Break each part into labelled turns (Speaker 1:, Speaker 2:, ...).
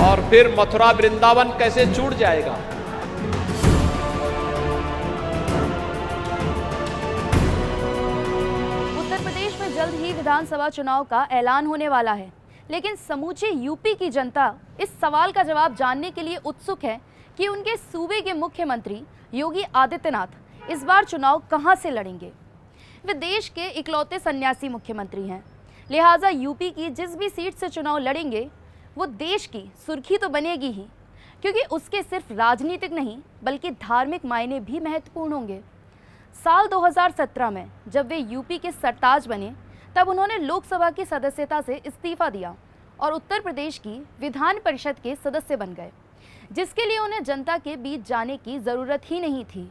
Speaker 1: और फिर मथुरा वृंदावन कैसे छूट जाएगा।
Speaker 2: उत्तर प्रदेश में जल्द ही विधानसभा चुनाव का ऐलान होने वाला है, लेकिन समूचे यूपी की जनता इस सवाल का जवाब जानने के लिए उत्सुक है कि उनके सूबे के मुख्यमंत्री योगी आदित्यनाथ इस बार चुनाव कहां से लड़ेंगे। वे देश के इकलौते सन्यासी मुख्यमंत्री हैं, लिहाजा यूपी की जिस भी सीट से चुनाव लड़ेंगे वो देश की सुर्खी तो बनेगी ही, क्योंकि उसके सिर्फ राजनीतिक नहीं बल्कि धार्मिक मायने भी महत्वपूर्ण होंगे। साल 2017 में जब वे यूपी के सरताज बने तब उन्होंने लोकसभा की सदस्यता से इस्तीफा दिया और उत्तर प्रदेश की विधान परिषद के सदस्य बन गए, जिसके लिए उन्हें जनता के बीच जाने की ज़रूरत ही नहीं थी।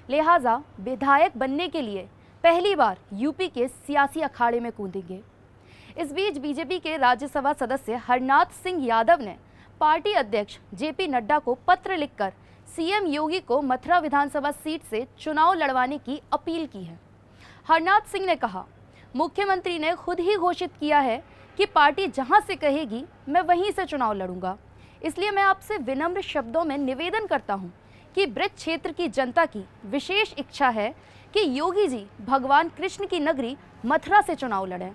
Speaker 2: लिहाजा विधायक बनने के लिए पहली बार यूपी के सियासी अखाड़े में कूदेंगे। इस बीच बीजेपी के राज्यसभा सदस्य हरनाथ सिंह यादव ने पार्टी अध्यक्ष जेपी नड्डा को पत्र लिखकर सीएम योगी को मथुरा विधानसभा सीट से चुनाव लड़वाने की अपील की है। हरनाथ सिंह ने कहा, मुख्यमंत्री ने खुद ही घोषित किया है कि पार्टी जहां से कहेगी मैं वहीं से चुनाव लड़ूंगा, इसलिए मैं आपसे विनम्र शब्दों में निवेदन करता हूं कि ब्रज क्षेत्र की जनता की विशेष इच्छा है कि योगी जी भगवान कृष्ण की नगरी मथुरा से चुनाव लड़ें।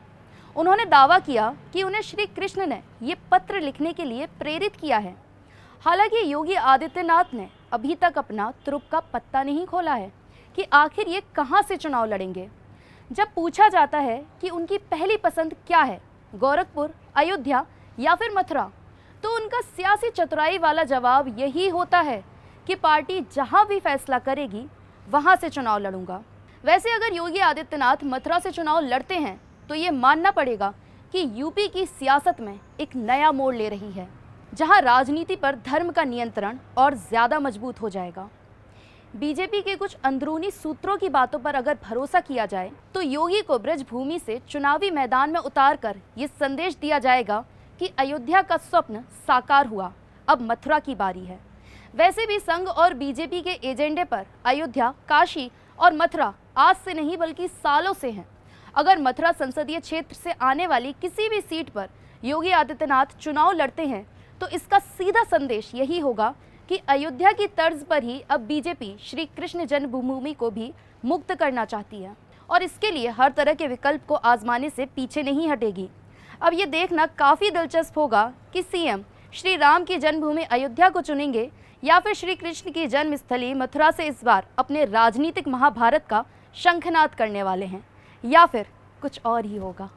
Speaker 2: उन्होंने दावा किया कि उन्हें श्री कृष्ण ने ये पत्र लिखने के लिए प्रेरित किया है। हालांकि योगी आदित्यनाथ ने अभी तक अपना तुरुप का पत्ता नहीं खोला है कि आखिर ये कहां से चुनाव लड़ेंगे। जब पूछा जाता है कि उनकी पहली पसंद क्या है, गोरखपुर, अयोध्या या फिर मथुरा, तो उनका सियासी चतुराई वाला जवाब यही होता है कि पार्टी जहां भी फैसला करेगी वहां से चुनाव लड़ूंगा। वैसे अगर योगी आदित्यनाथ मथुरा से चुनाव लड़ते हैं तो ये मानना पड़ेगा कि यूपी की सियासत में एक नया मोड़ ले रही है, जहां राजनीति पर धर्म का नियंत्रण और ज़्यादा मजबूत हो जाएगा। बीजेपी के कुछ अंदरूनी सूत्रों की बातों पर अगर भरोसा किया जाए तो योगी को ब्रजभूमि से चुनावी मैदान में उतारकर ये संदेश दिया जाएगा कि अयोध्या का स्वप्न साकार हुआ, अब मथुरा की बारी है। वैसे भी संघ और बीजेपी के एजेंडे पर अयोध्या, काशी और मथुरा आज से नहीं बल्कि सालों से हैं। अगर मथुरा संसदीय क्षेत्र से आने वाली किसी भी सीट पर योगी आदित्यनाथ चुनाव लड़ते हैं तो इसका सीधा संदेश यही होगा कि अयोध्या की तर्ज पर ही अब बीजेपी श्री कृष्ण जन्मभूमि को भी मुक्त करना चाहती है और इसके लिए हर तरह के विकल्प को आजमाने से पीछे नहीं हटेगी। अब ये देखना काफ़ी दिलचस्प होगा कि सीएम श्री राम की जन्मभूमि अयोध्या को चुनेंगे या फिर श्री कृष्ण की जन्मस्थली मथुरा से इस बार अपने राजनीतिक महाभारत का शंखनाद करने वाले हैं, या फिर कुछ और ही होगा।